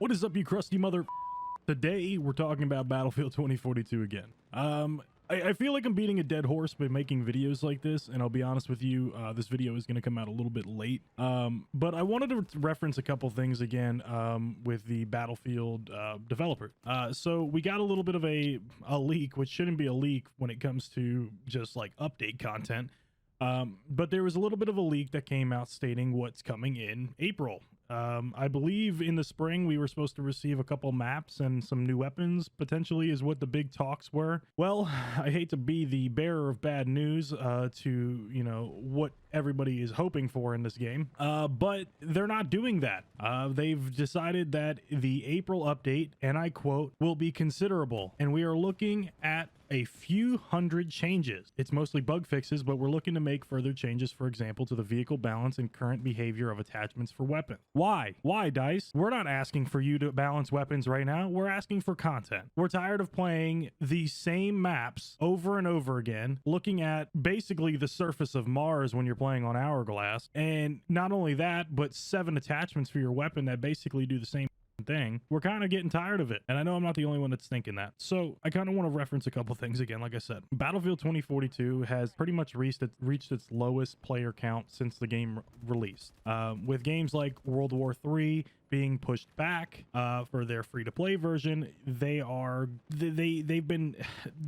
What is up, you crusty mother? Today, we're talking about Battlefield 2042 again. I feel like I'm beating a dead horse by making videos like this, and I'll be honest with you, this video is going to come out a little bit late. But I wanted to reference a couple things again with the Battlefield developer. So we got a little bit of a leak, which shouldn't be a leak when it comes to just like update content. But there was a little bit of a leak that came out stating what's coming in April. I believe in the spring we were supposed to receive a couple maps and some new weapons, potentially, is what the big talks were. Well, I hate to be the bearer of bad news to, you know, what everybody is hoping for in this game, but they're not doing that. They've decided that the April update, and I quote, will be considerable, and we are looking at a few hundred changes. It's mostly bug fixes, but we're looking to make further changes, for example, to the vehicle balance and current behavior of attachments for weapons. Why? Why, DICE? We're not asking for you to balance weapons right now. We're asking for content. We're tired of playing the same maps over and over again, looking at basically the surface of Mars when you're playing on Hourglass. And not only that, but 7 attachments for your weapon that basically do the same thing. We're kind of getting tired of it, and I know I'm not the only one that's thinking that. So I kind of want to reference a couple things again. Like I said, Battlefield 2042 has pretty much reached its lowest player count since the game released, with games like World War III being pushed back for their free-to-play version. They've been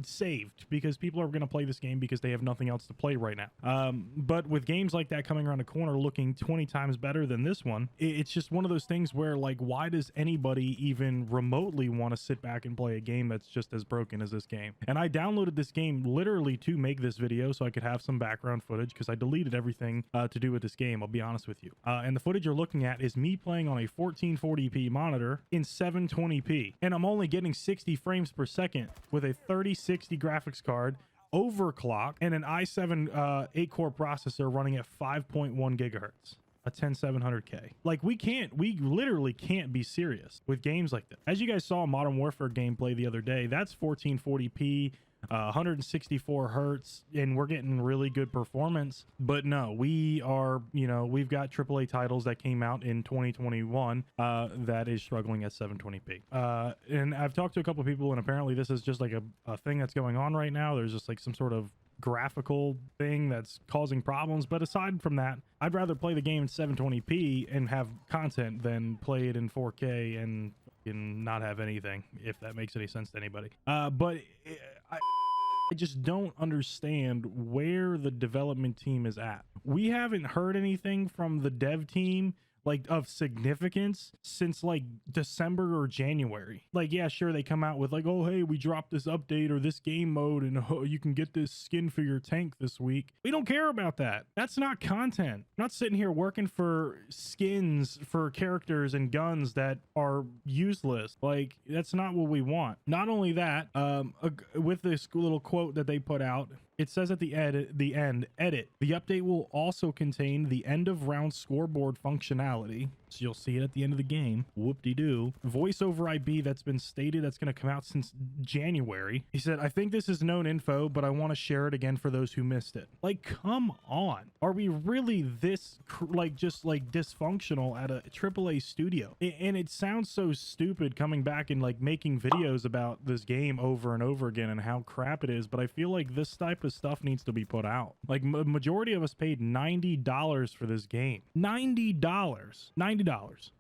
saved because people are going to play this game because they have nothing else to play right now. But with games like that coming around the corner looking 20 times better than this one, it's just one of those things where, like, why does anybody even remotely want to sit back and play a game that's just as broken as this game? And I downloaded this game literally to make this video so I could have some background footage, because I deleted everything to do with this game, I'll be honest with you. And the footage you're looking at is me playing on a 1440p monitor in 720p, and I'm only getting 60 frames per second with a 3060 graphics card, overclock, and an i7 8-core processor running at 5.1 gigahertz. A 10700K. Like, we literally can't be serious with games like this. As you guys saw Modern Warfare gameplay the other day, that's 1440p, 164 hertz, and we're getting really good performance. But no, we are, you know, we've got AAA titles that came out in 2021 that is struggling at 720p. And I've talked to a couple of people, and apparently this is just like a thing that's going on right now. There's just like some sort of graphical thing that's causing problems. But aside from that, I'd rather play the game in 720p and have content than play it in 4K and not have anything, if that makes any sense to anybody. But I just don't understand where the development team is at. We haven't heard anything from the dev team like of significance since like December or January. Like, yeah, sure, they come out with like, oh, hey, we dropped this update or this game mode, and oh, you can get this skin for your tank this week. We don't care about that. That's not content. I'm not sitting here working for skins for characters and guns that are useless. Like, that's not what we want. Not only that, with this little quote that they put out, it says at the end, edit. The update will also contain the end of round scoreboard functionality. So you'll see it at the end of the game. Whoop-de-doo. Voice over IP that's been stated that's going to come out since January. He said, I think this is known info, but I want to share it again for those who missed it. Like, come on. Are we really this, like, just like dysfunctional at a AAA studio? And it sounds so stupid coming back and like making videos about this game over and over again and how crap it is, but I feel like this type of stuff needs to be put out. Like, majority of us paid $90 for this game. $90.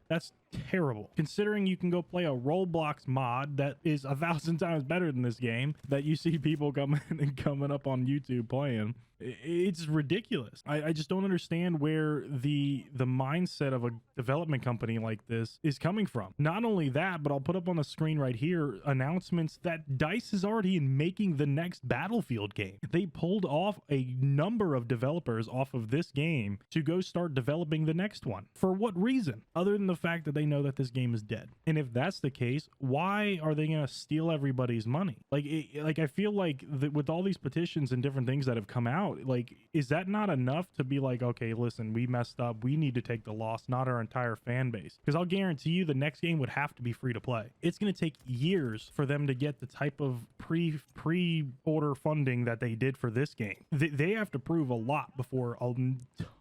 That's terrible, considering you can go play a Roblox mod that is 1,000 times better than this game that you see people coming up on YouTube playing. It's ridiculous. I just don't understand where the mindset of a development company like this is coming from. Not only that, but I'll put up on the screen right here announcements that DICE is already making the next Battlefield game. They pulled off a number of developers off of this game to go start developing the next one. For what reason? Other than the fact that they know that this game is dead. And if that's the case, why are they going to steal everybody's money? Like, I feel like with all these petitions and different things that have come out, like, is that not enough to be like, okay, listen, we messed up, we need to take the loss, not our entire fan base? Because I'll guarantee you the next game would have to be free to play. It's going to take years for them to get the type of pre-order funding that they did for this game. They have to prove a lot before a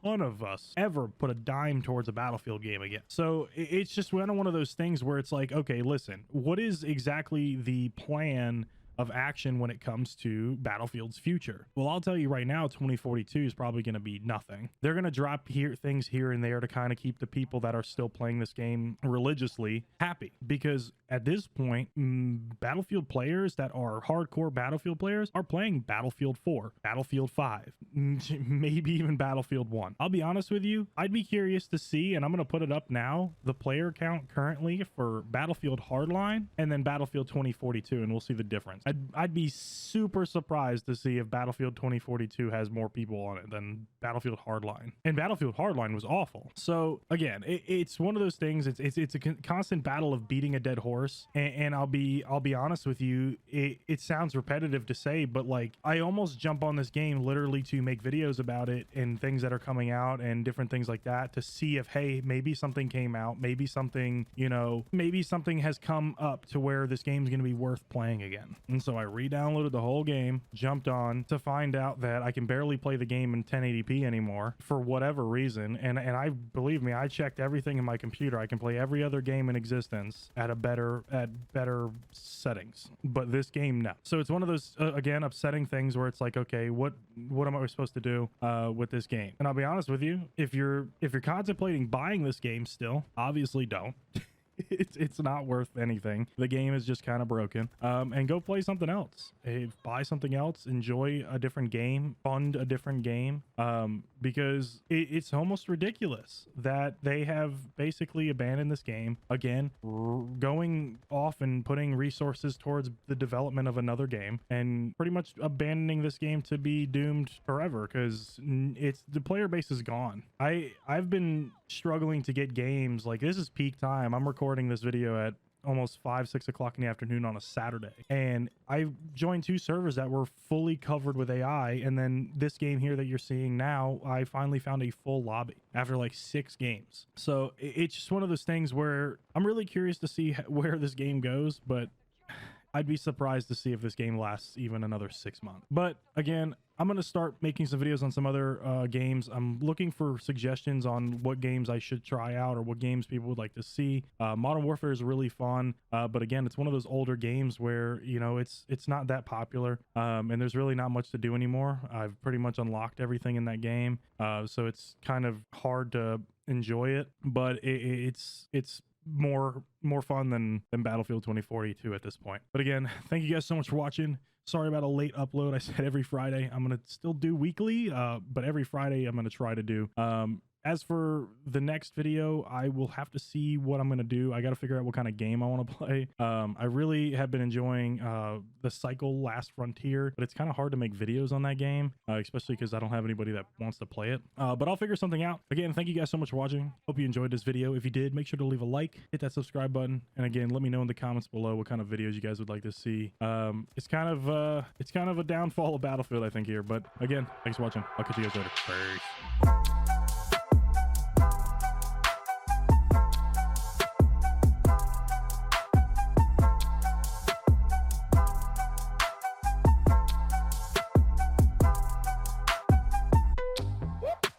ton of us ever put a dime towards a Battlefield game again. So So it's just one of those things where it's like, okay, listen, what is exactly the plan of action when it comes to Battlefield's future? Well, I'll tell you right now, 2042 is probably going to be nothing. They're going to drop things here and there to kind of keep the people that are still playing this game religiously happy, because at this point, Battlefield players that are hardcore Battlefield players are playing Battlefield 4, Battlefield 5, maybe even Battlefield 1. I'll be honest with you, I'd be curious to see, and I'm going to put it up now, the player count currently for Battlefield Hardline and then Battlefield 2042, and we'll see the difference. I'd be super surprised to see if Battlefield 2042 has more people on it than Battlefield Hardline. And Battlefield Hardline was awful. So again, it's one of those things. It's a constant battle of beating a dead horse. And I'll be honest with you. It sounds repetitive to say, but like I almost jump on this game literally to make videos about it and things that are coming out and different things like that to see if, hey, maybe something came out, maybe something, you know, maybe something has come up to where this game's going to be worth playing again. And so I re-downloaded the whole game, jumped on to find out that I can barely play the game in 1080p anymore for whatever reason. And I believe me, I checked everything in my computer. I can play every other game in existence at better settings, but this game, no. So it's one of those again upsetting things where it's like, okay, what am I supposed to do with this game? And I'll be honest with you, if you're contemplating buying this game still, obviously don't. It's not worth anything. The game is just kind of broken. And go play something else. Buy something else. Enjoy a different game. Fund a different game. Because it's almost ridiculous that they have basically abandoned this game again, going off and putting resources towards the development of another game, and pretty much abandoning this game to be doomed forever, because the player base is gone. I've been struggling to get games. Like, this is peak time. I'm recording this video at almost 5-6 o'clock in the afternoon on a Saturday, and I joined 2 servers that were fully covered with AI, and then this game here that you're seeing now, I finally found a full lobby after like 6 games. So it's just one of those things where I'm really curious to see where this game goes, but I'd be surprised to see if this game lasts even another 6 months. But again, I'm going to start making some videos on some other games. I'm looking for suggestions on what games I should try out or what games people would like to see. Modern Warfare is really fun, but again, it's one of those older games where, you know, it's not that popular, and there's really not much to do anymore. I've pretty much unlocked everything in that game, so it's kind of hard to enjoy it, but it's more fun than Battlefield 2042 at this point. But again, thank you guys so much for watching. Sorry about a late upload. I said every Friday. I'm gonna still do weekly, but every Friday I'm gonna try to do. As for the next video, I will have to see what I'm going to do. I got to figure out what kind of game I want to play. I really have been enjoying the Cycle Last Frontier, but it's kind of hard to make videos on that game, especially because I don't have anybody that wants to play it. But I'll figure something out. Again, thank you guys so much for watching. Hope you enjoyed this video. If you did, make sure to leave a like, hit that subscribe button, and again, let me know in the comments below what kind of videos you guys would like to see. It's kind of a downfall of Battlefield, I think, here. But again, thanks for watching. I'll catch you guys later. Peace.